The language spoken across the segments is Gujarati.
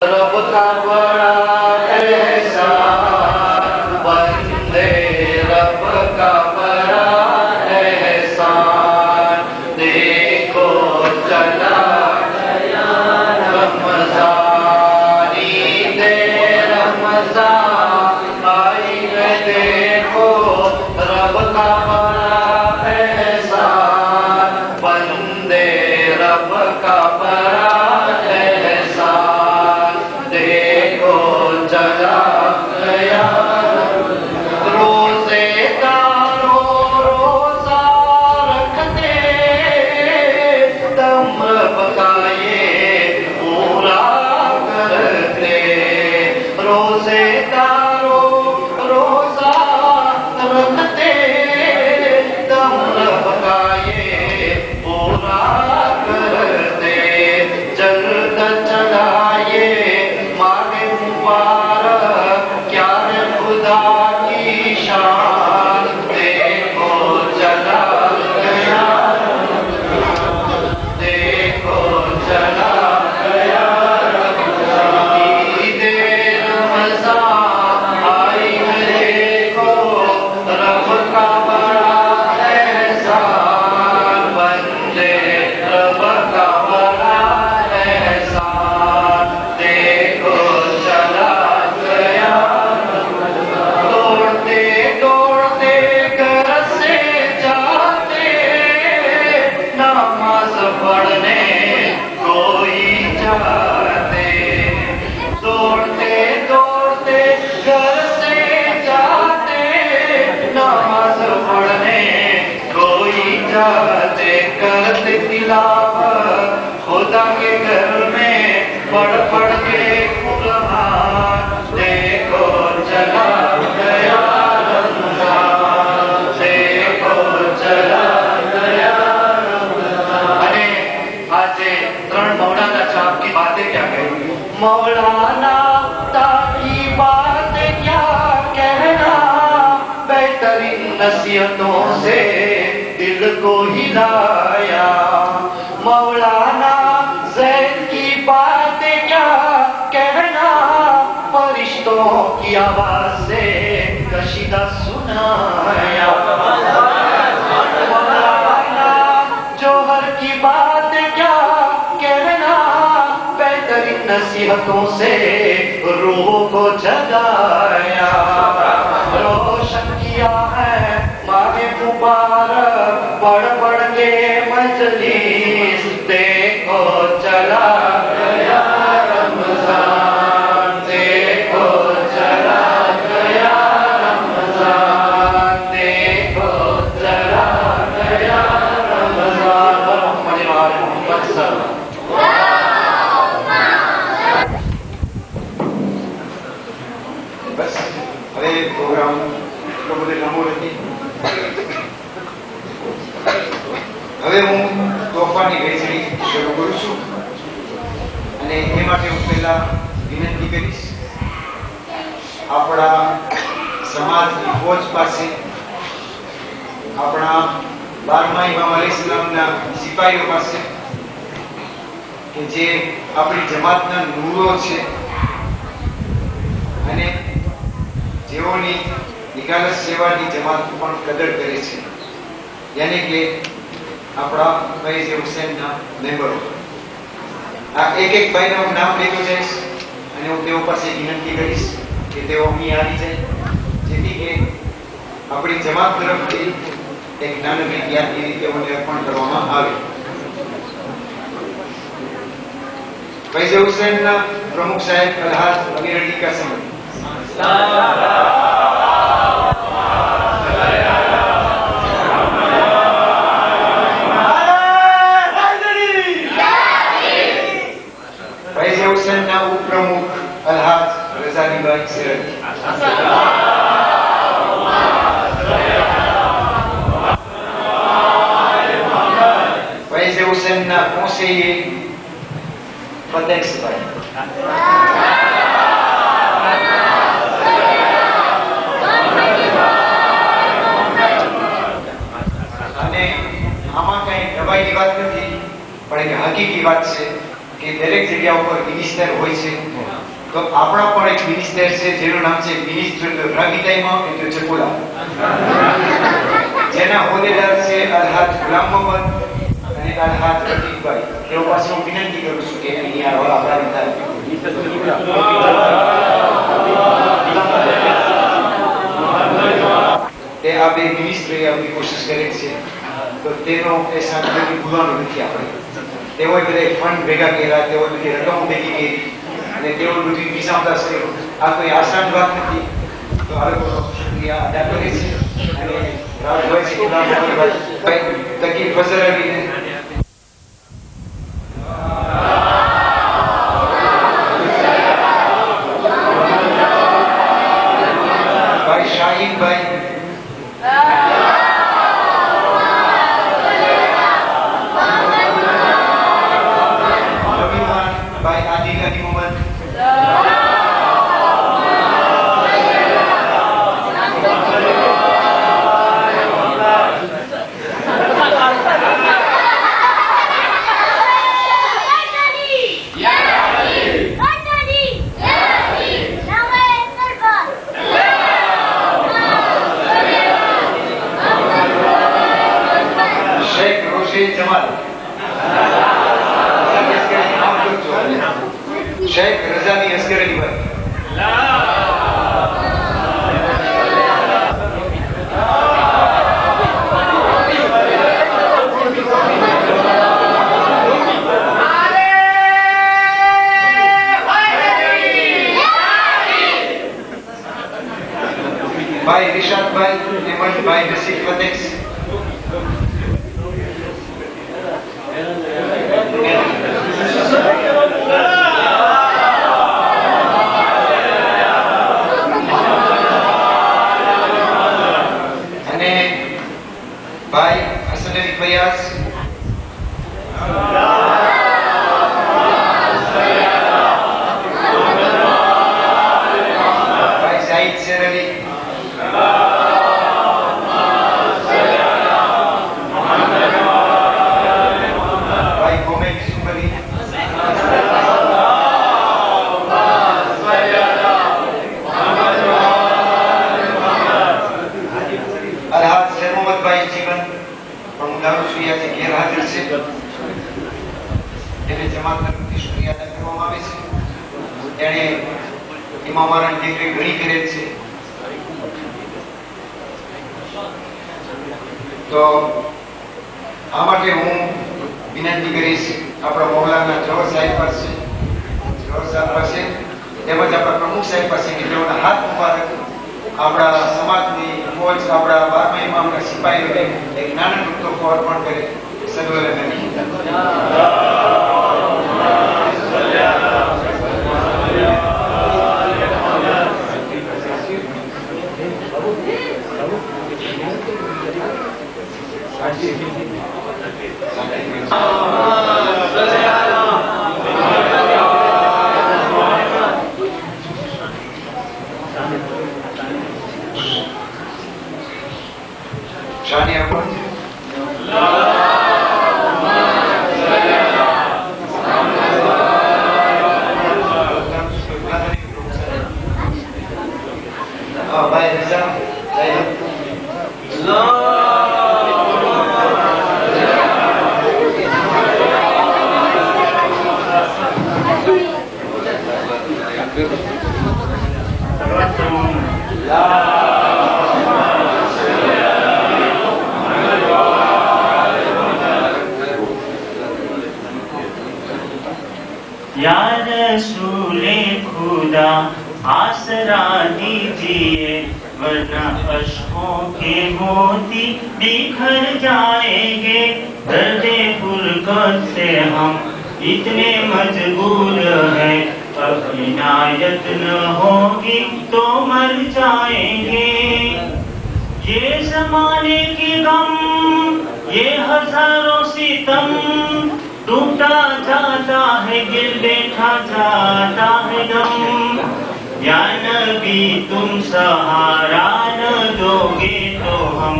रब का बड़ा एहसान, बंदे रब का बड़ा एहसान। देखो चला गया रमज़ान, ईदे रमज़ान आई है। देखो रब का बड़ा एहसान, बंदे रब का बड़ा एहसान। देखो चला गया रोज़े दारो रोज़ा रखते, दम पकाए पूरा करते। रोज़े दारो रोज़ा रखते, दम पकाए पूरा करते। जल्द चलाए माने मुबारक, क्या है खुदा की शान। देखो चला गया, देखो चला गया ईदे रमज़ान आई है। देखो रब का बड़ा एहसान, बंदे रब का बड़ा एहसान। देखो चला गया दौड़ते दौड़ते घर से जाते, नमाज पढ़ने कोई जाते। दौड़ते दौड़ते घर से जाते, नमाज पढ़ने कोई जाते। करते तिलावत खुदा के घर में, पढ़ पढ़ के कुरान। देखो चला गया रमज़ान, देखो चला गया रमज़ान। अरे आज 3 मौलाना साहब की बातें क्या कही। मौलाना की बात क्या कहना, बेहतरीन नसीहतों से दिल को हिलाया। मौलाना ज़ैद की बात क्या कहना, फरिश्तों की आवाज से कशीदा सुनाया। मौलाना जौहर की बात क्या कहना, बेहतरीन नसीहतों से रूह को जगाया। रोशन किया है माने मुबारक, पढ़ पढ़ के मजलिस। देखो चला गया रमज़ान, देखो चला गया रमज़ान, देखो चला गया रमज़ान। मोहम्मद मोहम्मद बस હવે પ્રોગ્રામ એટલો બધો લાંબો નથી. હવે હું તોફાની વહેંચણી શરૂ કરું છું અને એ માટે હું પહેલા વિનંતી કરીશ આપણા સમાજની ફોજ પાસે, આપણા 12મા ઇમામ અલૈહિસ્સલામના સિપાહીઓ પાસે કે જે આપણી જમાતના નૂરો છે અને જેઓની નિખાલસ સેવાની જમાત પણ કદર કરે છે, યાની કે આપણા ફૈઝ હુસૈનના મેમ્બરો. આ એક એક ભાઈનું નામ લેતો જઈશ અને હું તેઓ પાસે વિનંતી કરીશ કે તેઓ અહીં આવી જાય, જેથી કે આપણી જમાત તરફથી એક નાનકડી યાદગીરી તેઓને અર્પણ કરવામાં આવે. ફૈઝ હુસૈનના પ્રમુખ સાહેબ અલ્હાજ અમીર અલી કાસમ. ફૈઝ હુસૈનના ઉપપ્રમુખ અલ્હાજ રઝાલીભાઈ સિરડી. ફૈઝ હુસૈનના કોન્સેયર ફતેહભાઈ. અને આમાં કઈ દબાઈની વાત નથી, પણ એક હકીકી વાત છે કે દરેક જગ્યા ઉપર મિનિસ્ટર હોય છે તો આપણા પણ એક મિનિસ્ટર છે જેનું નામ છે મિનિસ્ટર રાગીતાઈમાં એટલે ચકુલા, જેના હોદ્દેદાર છે અલહાજ ગુલામ મોહમ્મદ અને અલહાજ રફીકભાઈ. તેઓ પાસે હું વિનંતી કરું છું કે અહીંયા આપણા થાય. તે આ બે મિનિસ્ટ્રી આપણી કોશિશ કરે છે, તો તેનો એ સાંકળની ભૂલવાનું નથી. આપણે તેઓએ બધા ફંડ ભેગા કર્યા, તેઓએ બધી રકમ ભેગી કરી અને તેઓ બધી વિષમદાસ કર્યો. આ કોઈ આસાન વાત નથી. તો આ લોકો શુક્રિયા અદા કરે છે અને રાજભાઈ છે ગુલામ મોહમ્મદભાઈ તકી ફઝલ અલીને ભાઈ શાહીનભાઈ ભાઈ આદિલ અલી મોહમ્મદ शेख रजानी अस्कर अली भाई भाई रिशाद भाई हेमंत भाई नसीब फतेक्स भाई हसन अली फयाज भाई जाहिद शेर अली भाई मोहम्मद यूसुफ अली अलहाज शेर मोहम्मद भाई जीवन દારૂશિયા છે ગેરહાજર છે, તેને જમાત તરફથી શુક્રિયા અદા કરવામાં આવે છે. તેણે ઇમામારાની દેખરેખ ઘણી કરેલ છે. તો આ માટે હું વિનંતી કરીશ આપણા મૌલાના જવહર સાહેબ પાસે તેમજ આપણા પ્રમુખ સાહેબ પાસે કે તેઓના હાથ મુબારક આપણા સમાજની ફોજ આપણા 12મા ઇમામના સિપાહીઓને એક નાનકડું તોહફો અર્પણ કરે. સદવલે નબી शानिया भाई रिजा या रसूले खुदा आसरा दीजिए, वरना अश्कों के मोती बिखर जाएंगे. दर्दे फुरकत से हम इतने मजबूर हैं, अब इनायत न होगी तो मर जाएंगे. ये जमाने की गम, ये हजारों सितम, टूटा जाता है दिल, बैठा जाता है दम. या नबी तुम सहारा न दोगे तो हम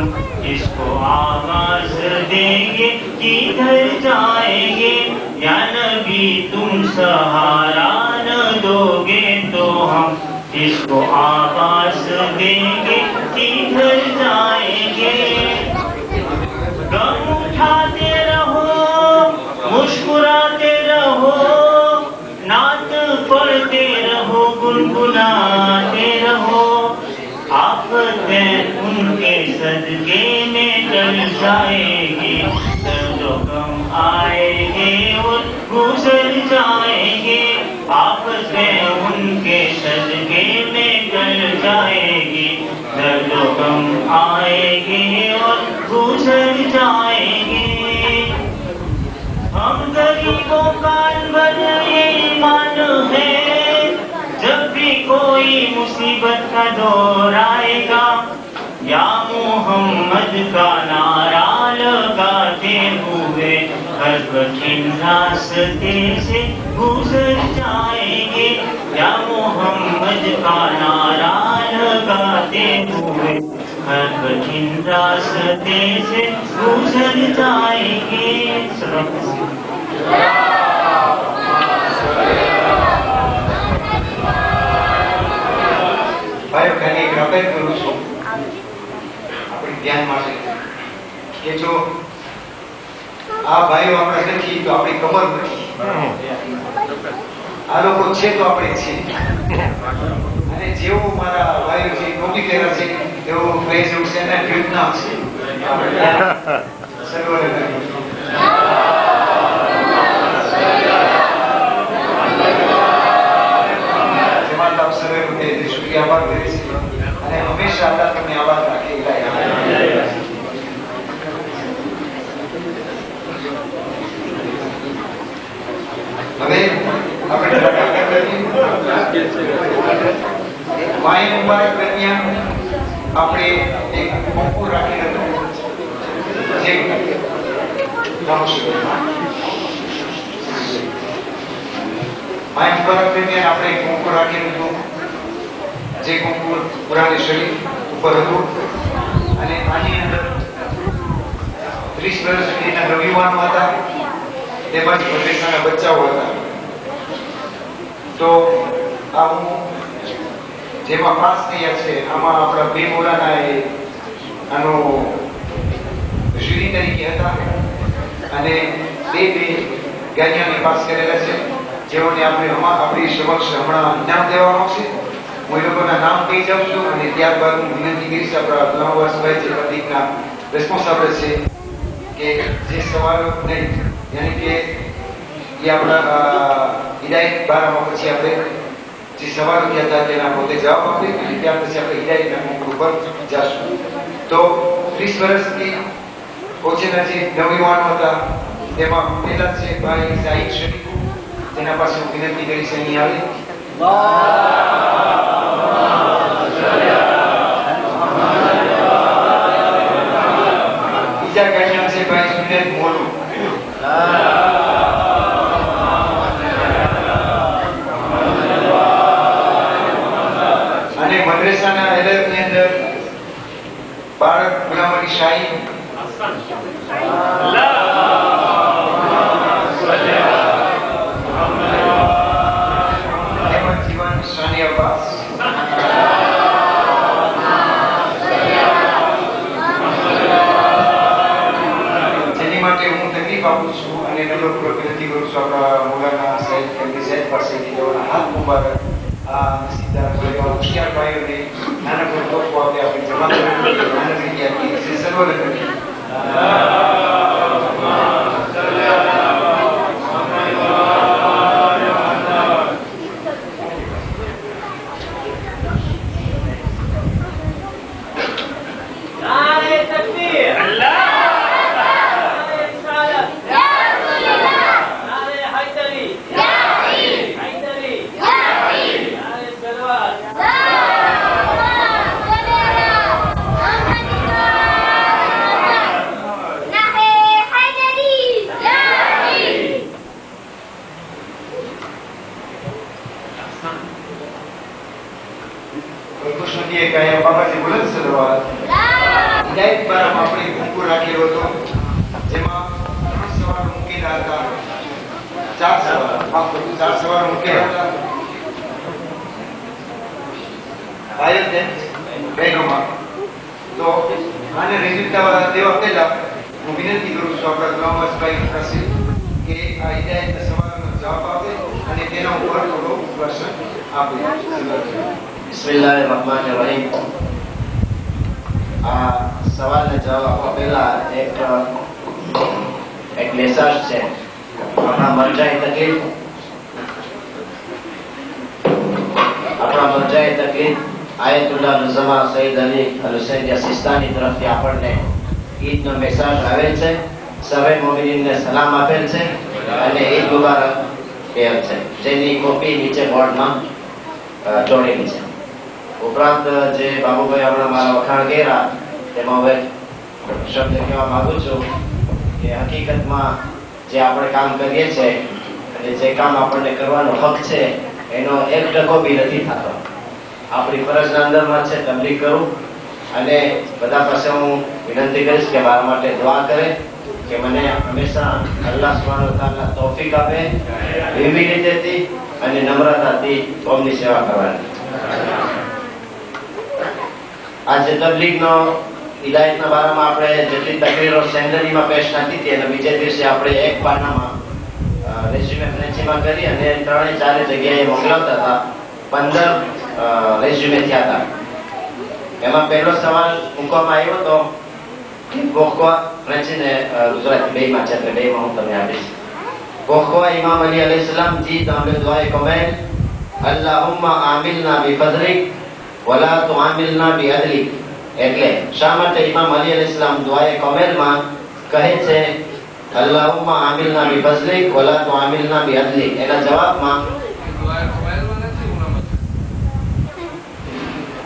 इसको आवाज देंगे किधर जाएंगे. या नबी तुम सहारा न दोगे हम इसको आवाज देंगे किधर जाएंगे। गम उठाते रहो, मुस्कुराते रहो, नात पढ़ते रहो, गुनगुनाते रहो। आफतें उनके सदके में टल जाएगी, जो गम आएंगे और गुजर जाएंगे। आफतें उनके सदके में टल जाएगी, जो गम आएंगे और गुजर जाएंगे। हम गरीबों का अनवर ये ईमान है, जब भी कोई मुसीबत का दौर आएगा, या मोहम्मद का नारा लगाते हुए हर कठिन रास्ते से गुजर जाएंगे। या मोहम्मद का नारा लगाते हुए हर कठिन रास्ते से गुजर जाएंगे। ભાઈઓ ખાલી એક અપીલ કરું છું આપણી ધ્યાન માટે કે જો આ ભાઈઓ આપણે નથી તો આપણી કમર નથી, આ લોકો છે તો આપણે છીએ। અને જેવો મારા ભાઈઓ છે ટોપી પહેર્યા છે તેવો ભાઈ જેવું છે ને વિયતનામ છે, આપણે સર્વરે કરીશું। આભાર કરે છે અને હંમેશા અલ્લાહ તમને આભાર રાખે। હવે આપણે વાય મુબારક દરમિયાન આપણે એક મોકો રાખી હતું, જે વાય મુબારક દરમિયાન આપણે એક મોકો રાખી હતું, જે કંકુ કુરાન શરીફ ઉપર હતું। અને આની અંદર 30 વર્ષ સુધીના નવયુવાનો હતા, તેમજ મદ્રેસાના બચ્ચાઓ હતા। તો આ હું જેમાં પાસ થયા છે આમાં આપણા બે મોલાના એ આનો જ્યુરી તરીકે હતા, અને બે જ્ઞાનીઓને પાસ કરેલા છે, જેઓને આપણે આપણી સમક્ષ હમણાં ઇનામ દેવામાં આવશે। હું એ લોકોના નામ કહી જાઉં છું અને ત્યારબાદ હું વિનંતી કરીશ આપણા નવાસભાઈ જે પ્રતિકના રેસ્પોન્સાબલ છે કે જે સવાલો નહીં, યાની કે એ આપણા હિદાયત બારામાં પછી આપણે જે સવાલો થયા હતા તેના પોતે જવાબ આપે અને ત્યાર પછી આપણે હિદાયતના મુખ ઉપર જશું। તો 30 વર્ષથી ઓછેના જે નવયુવાનો હતા તેમાં પહેલા છે ભાઈ સાહિદ શરીફ, તેના પાસે હું વિનંતી કરીશ અહીં આવે। બીજા જ્ઞાનીઓ છે ભાઈ સુરેશ મોલુ, અને મદ્રેસાના એલર્ટની અંદર બાળક ગુલામ અલી શાહી, જીવન સાની અબ્બાસ, જેની માટે હું તકલીફ આપું છું અને નમ્રપૂર્વક વિનંતી કરું છું આપણા મોલાના સાહેબ કેન્દ્રી સાહેબ પાસેથી તેઓના હાથ મુબારક આ નસીબદાર એવા હોશિયાર ભાઈઓને નાનકડો તોફો આપે આપણે જમા કરી આનંદ રીતે આપીએ છીએ સર્વને કરી। બાબાજી બોલે સલવાત હિદાયત બારામાં આપણે કંકુ રાખેલો હતો, જેમાં 3 સવાલ મૂકેલા હતા, 4 સવાલ મૂકેલા હતા। ભાઈઓ છે બહેનોમાં, તો આને રેઝિસ્ટર દેવા પહેલા હું વિનંતી કરું છું આપણા ગ્રામવાસીભાઈ પાસે કે આ હિદાયતના સવાલનો જવાબ આપે અને તેના ઉપર થોડો પ્રશ્ન આપે. બિસ્મિલ્લાહિર્રહમાનિર્રહીમ. આ સવાલને જવાબ આપવા પહેલા એક મેસેજ છે. આપણા મરજાઈ તકલીફ આયતુલ્લાહ નુઝમા સૈયદ અલી અલ હુસૈન સિસ્તાની તરફથી આપણને ઈદનો મેસેજ આવેલ છે. સર્વે મોમિનીનને સલામ આપેલ છે અને ઈદ મુબારક કહેલ છે, જેની કોપી નીચે બોર્ડમાં જોડેલી છે. ઉપરાંત જે બાબુભાઈ હમણાં મારા વખાણ કર્યા તેમાં હવે શબ્દ કહેવા માંગુ છું કે હકીકતમાં જે આપણે કામ કરીએ છીએ અને જે કામ આપણને કરવાનો હક છે એનો 1% બી નથી થતો. આપણી ફરજના અંદરમાં છે તબલીગ કરું અને બધા પાસે હું વિનંતી કરીશ કે મારા માટે દુઆ કરે કે મને હંમેશા અલ્લાહ સુબ્હાનહુ વ તઆલા તૌફીક આપે એવી રીતેથી અને નમ્રતાથી કોમની સેવા કરવાની. આજે તબલીગનો હિદાયતના બારામાં આપણે જેટલી તકરીરો સેન્ડરીમાં પેશ થતી હતી અને બીજે દિવસે આપણે એક પાનામાં રેઝ્યુમે ફ્રેન્ચીમાં કરી અને 3-4 જગ્યાએ મોકલાવતા હતા. 15 રેઝ્યુમે થયા હતા. એમાં પહેલો સવાલ મૂકવામાં આવ્યો હતો કે પોખવા ફ્રેન્ચી ને ગુજરાતી બેમાં છે એટલે બેમાં હું તમને આપીશ. પોખવા ઇમામ અલી અલૈહિસ્સલામ જી તામે દુઆએ કમેલ અલ્લાહુમ્મા આમિલના બિફઝલિક વલા તુઆમિલના બિઅદલિક. એટલે શા માટે ઇમામ અલી અલૈહિસ્સલામ દુઆએ કમેલમાં કહે છે અલ્લાહુમ્મા આમિલના બિફઝલિક વલા તુઆમિલના બિઅદલિક? એના જવાબમાં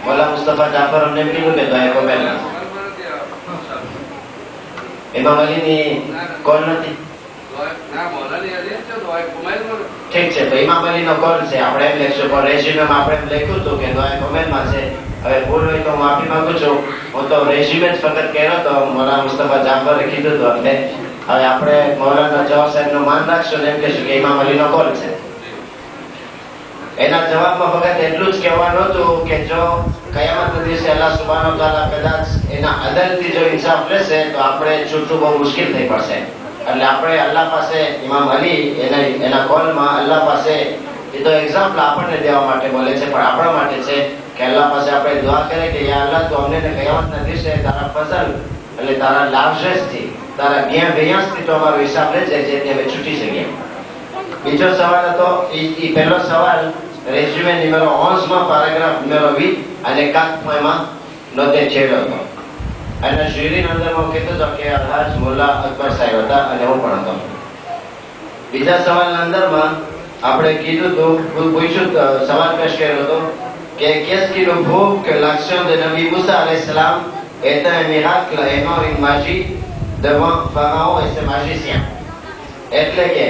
મોલા મુસ્તફા જાફર અમને એમ કીધું કે દુઆએ કમેલમાં ઇમામ અલીની કોલ નથી. ઠીક છે, તો ઇમામ અલીનો કોલ છે, આપણે એમ લખશું પણ રેઝ્યુમેમાં આપણે એમ લખ્યું હતું કે દુઆએ કમેલમાં છે. હવે ભૂલ હોય તો હું માફી માંગુ છું. હું તો રેઝ્યુમે જ ફક્ત કહેલો તો મોલા મુસ્તફા જાફરે કીધું હતું એટલે હવે આપણે મૌલાના જવાબ સાહેબનું માન રાખશું ને એમ કહેશું કે ઇમામ અલીનો કોલ છે. એના જવાબમાં ફક્ત એટલું જ કહેવાનું હતું કે જો કયામતના દિવસે અલ્લાહ સુબ્હાનહુ વ તઆલા કદાચ એના અદલથી જો ઇન્સાફ લેશે તો આપણે છૂટવું બહુ મુશ્કેલ થઈ પડશે. એટલે આપણે અલ્લાહ પાસે ઇમામ અલી એના કોલમાં અલ્લાહ પાસે એ તો એક્ઝામ્પલ આપણને દેવા માટે બોલે છે પણ આપણા માટે છે કે અલ્લાહ પાસે આપણે દુઆ કરીએ કે યા અલ્લાહ તું અમને કયામતના દિવસે તારા ફઝલ એટલે તારા લાર્જેસ્ટથી તારા બિયાંસથી તો અમારો હિસાબ લેજે જેથી અમે છૂટી શકીએ. બીજો સવાલ હતો એ પહેલો સવાલ રેઝ્યુમે નંબર 11 માં પેરાગ્રાફ નંબર 20 અને 4 માં નોંધે છેડો હતો. અને જ્યુરીના અંદરમાં કીધું હતો કે અલહાજ મુલ્લા અકબર સાહેબ હતા અને હું પણ હતો. બીજા સવાલના અંદરમાં આપણે કીધું હતું પૂછ્યું સવાલ પેશ કર્યો હતો કે qu'est-ce qui nous prouve que l'action de Nabi Moussa alayhi salam est un miracle et non une magie devant Pharaon et ses magiciens? એટલે કે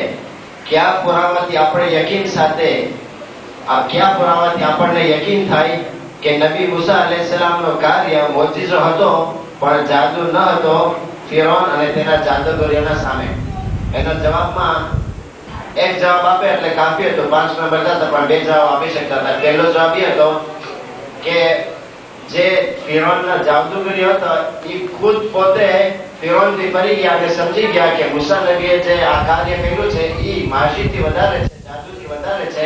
કયા પુરાવાથી આપણે યકીન સાથે કયા પુરાવાથી આપણને યકીન થાય કે નબી મૂસા અલૈહિસ્સલામનો કાર્ય મોજીઝો હતો પણ જાદુ ન હતો ફિરૌન અને તેના જાદુગરોના સામે? એના જવાબમાં એક જવાબ આપે એટલે કાફી હતો. 5 નંબર હતા પણ 2 જવાબ આપી શકતા હતા. પહેલો જવાબ એ હતો કે જે ફિરૌનના જાદુગરી હતો એ ખુદ પોતે ફિરૌનથી ફરી ગયા અને સમજી ગયા કે મૂસા નબીએ જે આ કાર્ય કર્યું છે એ માજીથી વધારે છે, જાદુથી વધારે છે.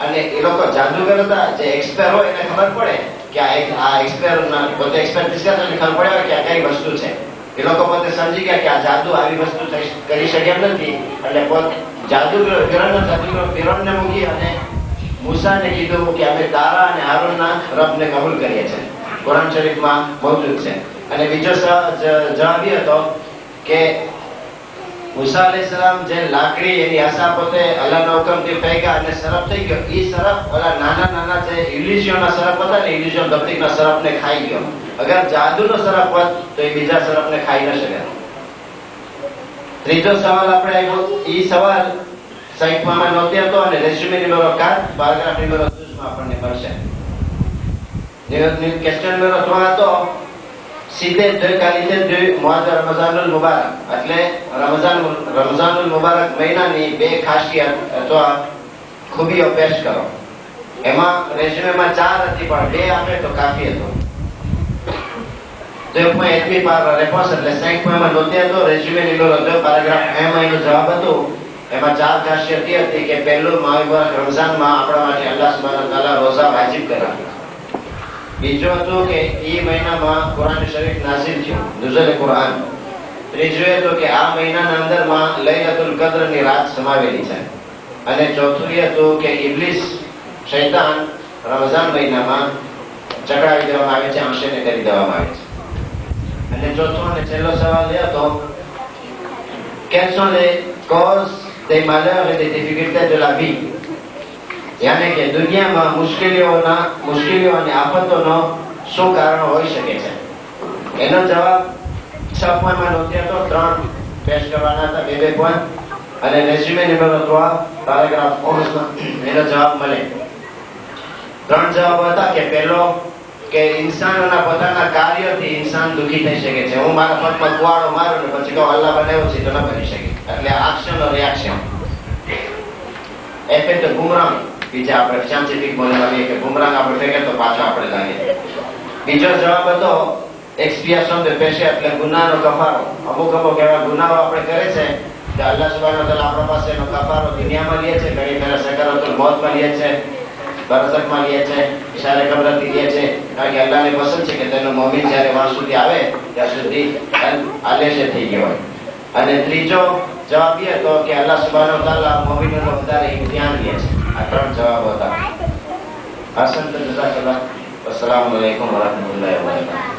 અને એ લોકો જાદુગર હતા, જે એક્સપર્ટ હોય એને ખબર પડે કે આ એક્સપર્ટના પોતે એક્સપર્ટીસ કરે એટલે ખબર પડે કે આ કઈ વસ્તુ છે. એ લોકો પોતે સમજી ગયા કે આ જાદુ આવી વસ્તુ કરી શકે એમ નથી. એટલે પોતે ફિરૌનને મૂકી અને મૂસાને કીધું કે અમે તારા અને હારૂનના રબને કબૂલ કરીએ છીએ. કુરાન શરીફમાં મૌજૂદ છે. અને બીજો જવાબ એ હતો કે મૂસા અલૈહિસ્સલામ જે લાકડી એની આશા પોતે અલ્લાહના હુકમથી ફેંક્યા અને સરફ થઈ ગયો. એ સરફ ઓલા નાના જે ઇલ્યુઝનના સરફ હતા ને ઇલ્યુઝન દપ્તિકના સરફને ખાઈ ગયો. અગર જાદુનો સરફ હોત તો એ બીજા સરફને ખાઈ ન શકે. ત્રીજો સવાલ આપણે આવ્યો એ સવાલ સાહિત્યમાં નોંધ્યો હતો અને રેઝ્યુમે નંબર 4 પેરાગ્રાફ નંબર 12 માં આપણને મળશે. ક્વેશ્ચન નંબર 3 હતો સીધે deux qualités du mois de Ramazanul Mubarak એટલે રમઝાનુલ મુબારક મહિનાની 2 ખાસિયત અથવા ખૂબીઓ પેશ કરો. એમાં રેઝ્યુમેમાં 4 હતી પણ 2 આપે તો કાફી હતો. તો मैं इतनी बार रेफरेंस એટલે 60 પોઈન્ટમાં નોંધ્યા હતો. રેઝ્યુમે લીધો હતો પેરેગ્રાફ એમ નો જવાબ હતો. એમાં 4 ખાસિયત હતી કે પહેલું મુબારક રમઝાનમાં આપણા માટે અલ્લાહ સુબ્હાનહુ વ તઆલા રોઝા વાજિબ કરાવ્યા. બીજું હતું કે એ મહિનામાં કુરાન શરીફ નાઝિલ થયું, નુઝુલ કુરાન. ત્રીજું હતું કે આ મહિનાના અંદરમાં લૈલતુલ કદ્રની રાત સમાવેલી છે. અને ચોથું એ હતું કે ઇબ્લિસ શૈતાન રમઝાન મહિનામાં ચકડાવી દેવામાં આવે છે, આંશને કરી દેવામાં આવે છે. અને ચોથો અને છેલ્લો સવાલ એ હતો quelles sont les causes des malheurs et des difficultés de la vie, યાને કે દુનિયામાં મુશ્કેલીઓ અને આફતોનો શું કારણ હોઈ શકે છે. એનો જવાબ 6 પોઈન્ટમાં નોંધ્યો હતો. 3 પેશ કરવાના હતા, 2 પોઈન્ટ. અને રેઝ્યુમે નંબર 3 પેરેગ્રાફ 19 એનો જવાબ મળે. 3 જવાબ હતા કે પહેલો કે ઇન્સાનોના પોતાના કાર્યોથી ઇન્સાન દુઃખી થઈ શકે છે. હું મારા પગમાં કુવાડો મારું ને પછી કહું અલ્લાહ બનાવ્યો છે તો ન બની શકે. એટલે એક્શન ઓર રિએક્શન. એફેક્ટ બુમરાંગ, બીજા આપણે સાયન્ટિફિક બોલવામાં કે બુમરાંગ આપણે ફેંકે તો પાછો આપણે લાગે. બીજો જવાબ હતો એક્સપિએશન de péché, એટલે ગુનાહનો કફારો. અમુક એવા ગુનાઓ આપણે કરે છે કે અલ્લાહ સુબ્હાનહુ વ તઆલા આપણા પાસે એનો કફારો દુનિયામાં લે છે, ઘણી ફેરા સકરાતુલ મૌતમાં લે છે, બરઝખમાં લે છે, ઇશારે કબરથી લે છે. કારણ કે અલ્લાહને પસંદ છે કે તેનો મોમિન જ્યારે વાળ સુધી આવે ત્યાં સુધી આલેશે થઈ ગયો હોય. અને ત્રીજો જવાબ એ હતો કે અલ્લાહ સુબ્હાનહુ વ તઆલા મોમિનોનો વધારે ઇમ્તિહાન લે છે. આ 3 જવાબ હતા. અસંત જઝાકલ્લાહ. અસ્સલામુ અલૈકુમ વરહમતુલ્લાહિ વબરકાતુહુ.